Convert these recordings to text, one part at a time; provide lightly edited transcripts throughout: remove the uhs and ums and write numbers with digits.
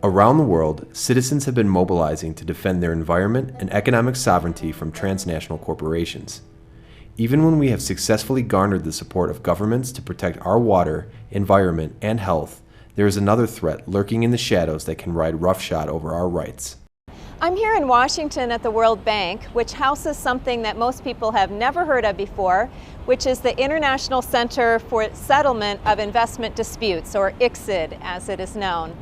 Around the world, citizens have been mobilizing to defend their environment and economic sovereignty from transnational corporations. Even when we have successfully garnered the support of governments to protect our water, environment, and health, there is another threat lurking in the shadows that can ride roughshod over our rights. I'm here in Washington at the World Bank, which houses something that most people have never heard of before, which is the International Center for Settlement of Investment Disputes, or ICSID as it is known.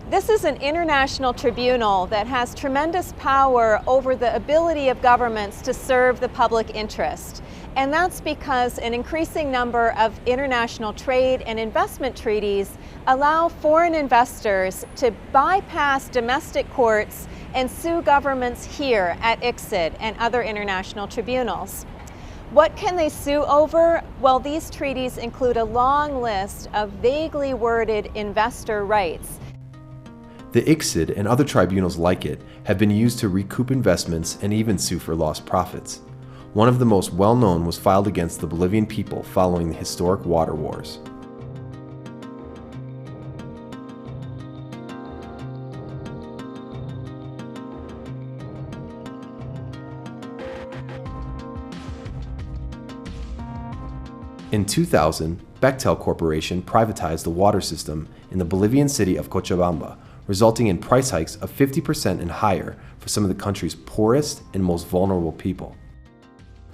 This is an international tribunal that has tremendous power over the ability of governments to serve the public interest. And that's because an increasing number of international trade and investment treaties allow foreign investors to bypass domestic courts and sue governments here at ICSID and other international tribunals. What can they sue over? Well, these treaties include a long list of vaguely worded investor rights. The ICSID and other tribunals like it have been used to recoup investments and even sue for lost profits. One of the most well-known was filed against the Bolivian people following the historic water wars. In 2000, Bechtel Corporation privatized the water system in the Bolivian city of Cochabamba, resulting in price hikes of 50% and higher for some of the country's poorest and most vulnerable people.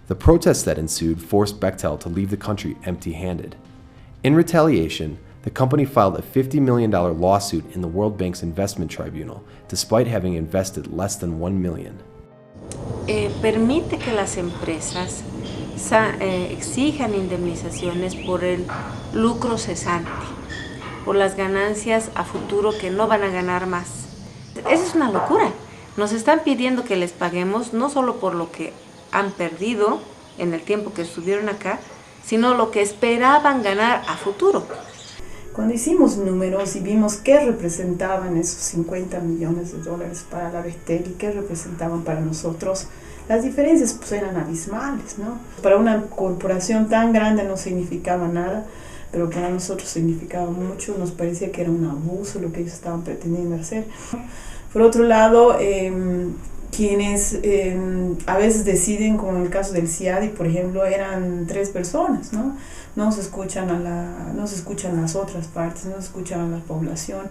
The protests that ensued forced Bechtel to leave the country empty-handed. In retaliation, the company filed a $50 million lawsuit in the World Bank's Investment Tribunal, despite having invested less than $1 million. Permite que las empresas exijan indemnizaciones por el lucro cesante, por las ganancias a futuro que no van a ganar más. Eso es una locura. Nos están pidiendo que les paguemos no solo por lo que han perdido en el tiempo que estuvieron acá, sino lo que esperaban ganar a futuro. Cuando hicimos números y vimos qué representaban esos 50 millones de dólares para la Bechtel y qué representaban para nosotros, las diferencias pues eran abismales, ¿no? Para una corporación tan grande no significaba nada, pero para nosotros significaba mucho. Nos parecía que era un abuso lo que ellos estaban pretendiendo hacer. Por otro lado, quienes a veces deciden, como en el caso del CIADI, por ejemplo, eran 3 personas, ¿no? No se escuchan las otras partes, no se escuchan a la población.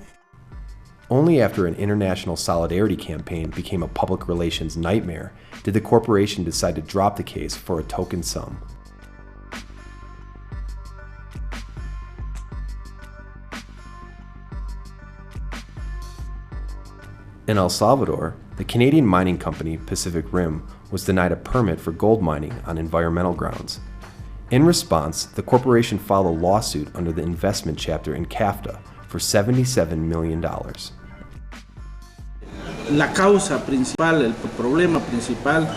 Only after an international solidarity campaign became a public relations nightmare did the corporation decide to drop the case for a token sum. In El Salvador, the Canadian mining company Pacific Rim was denied a permit for gold mining on environmental grounds. In response, the corporation filed a lawsuit under the investment chapter in CAFTA for $77 million. La causa principal, el problema principal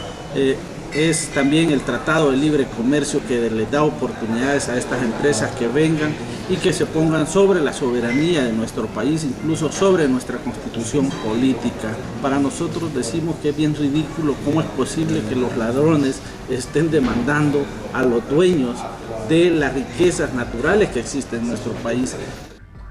es también el Tratado de Libre Comercio, que les da oportunidades a estas empresas que vengan y que se pongan sobre la soberanía de nuestro país, incluso sobre nuestra constitución política. Para nosotros decimos que es bien ridículo cómo es posible que los ladrones estén demandando a los dueños de las riquezas naturales que existen en nuestro país.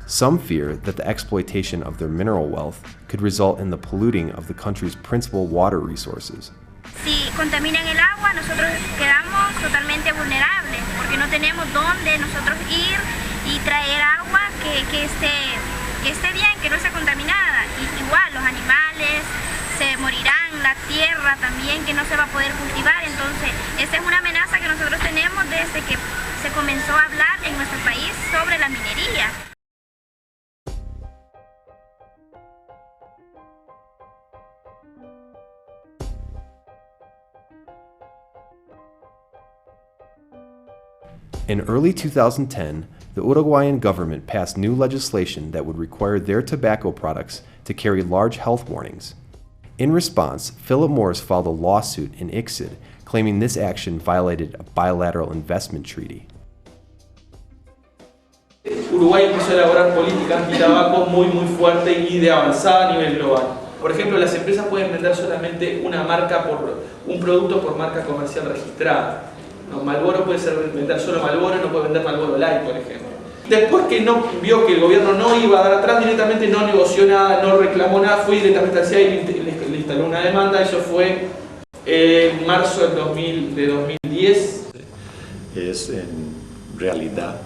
Some fear that the exploitation of their mineral wealth could result in the polluting of the country's principal water resources. Si contaminan el agua, nosotros quedamos totalmente vulnerables, porque no tenemos dónde nosotros ir y traer agua que esté bien, que no sea contaminada. Y igual los animales se morirán, la tierra también, que no se va a poder cultivar. Entonces, esta es una amenaza que nosotros tenemos desde que se comenzó a hablar en nuestro país sobre la minería. In early 2010, the Uruguayan government passed new legislation that would require their tobacco products to carry large health warnings. In response, Philip Morris filed a lawsuit in ICSID claiming this action violated a bilateral investment treaty. Uruguay empezó a elaborar políticas anti-tabaco muy fuerte y de avanzada a nivel global. Por ejemplo, las empresas pueden vender solamente una marca un producto por marca comercial registrada. No, Marlboro puede vender solo Marlboro, no puede vender Marlboro Light, por ejemplo. Después que no vio que el gobierno no iba a dar atrás, directamente no negoció nada, no reclamó nada, fue directamente al CIA y le instaló una demanda. Eso fue en marzo del 2010. Es en realidad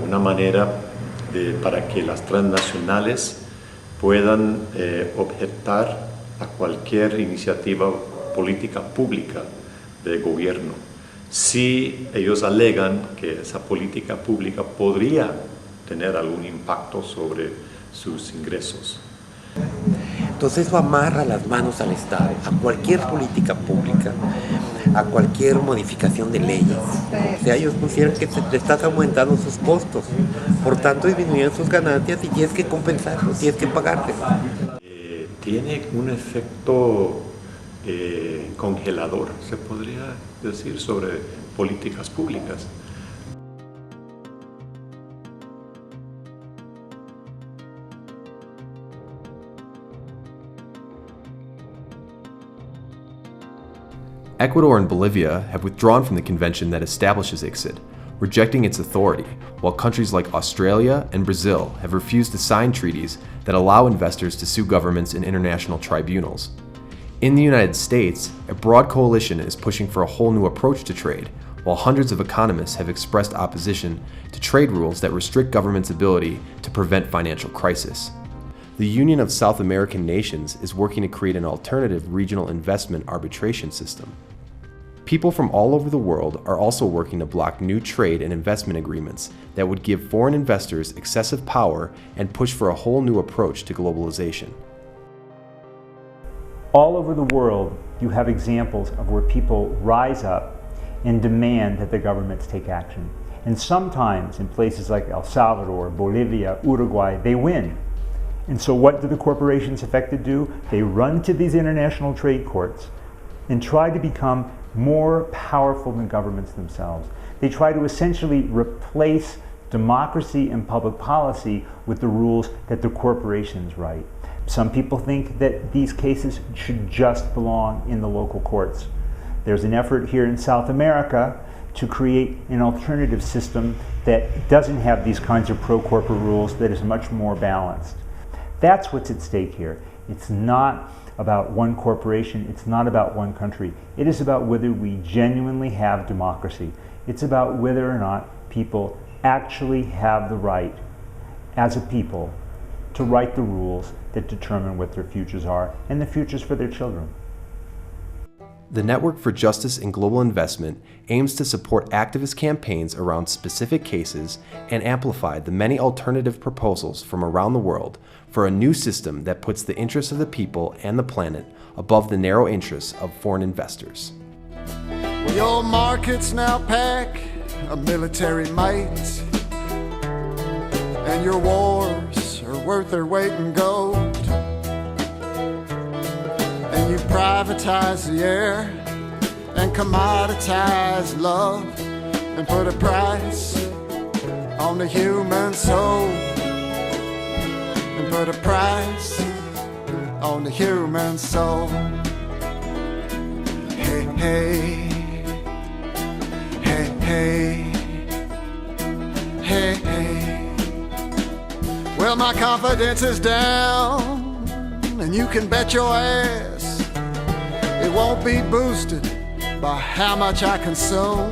una manera para que las transnacionales puedan objetar a cualquier iniciativa política pública del gobierno, si ellos alegan que esa política pública podría tener algún impacto sobre sus ingresos. Entonces eso amarra las manos al Estado, a cualquier política pública, a cualquier modificación de leyes. O sea, ellos consideran que te estás aumentando sus costos, por tanto disminuyen sus ganancias y tienes que compensarlos, tienes que pagártelos. Tiene un efecto congelador, se podría decir, sobre políticas públicas. Ecuador and Bolivia have withdrawn from the convention that establishes ICSID, rejecting its authority, while countries like Australia and Brazil have refused to sign treaties that allow investors to sue governments in international tribunals. In the United States, a broad coalition is pushing for a whole new approach to trade, while hundreds of economists have expressed opposition to trade rules that restrict governments' ability to prevent financial crisis. The Union of South American Nations is working to create an alternative regional investment arbitration system. People from all over the world are also working to block new trade and investment agreements that would give foreign investors excessive power and push for a whole new approach to globalization. All over the world, you have examples of where people rise up and demand that the governments take action. And sometimes in places like El Salvador, Bolivia, Uruguay, they win. And so what do the corporations affected do? They run to these international trade courts and try to become more powerful than governments themselves. They try to essentially replace democracy and public policy with the rules that the corporations write. Some people think that these cases should just belong in the local courts. There's an effort here in South America to create an alternative system that doesn't have these kinds of pro-corporate rules, that is much more balanced. That's what's at stake here. It's not about one corporation, it's not about one country. It is about whether we genuinely have democracy. It's about whether or not people actually have the right, as a people, to write the rules that determine what their futures are and the futures for their children. The Network for Justice and Global Investment aims to support activist campaigns around specific cases and amplify the many alternative proposals from around the world for a new system that puts the interests of the people and the planet above the narrow interests of foreign investors. Well, your markets now pack a military might, and your wars are worth their weight in gold. And you privatize the air and commoditize love and put a price on the human soul. And put a price on the human soul. Hey, hey, hey, hey, hey, hey. Well, my confidence is down, and you can bet your ass it won't be boosted by how much I consume.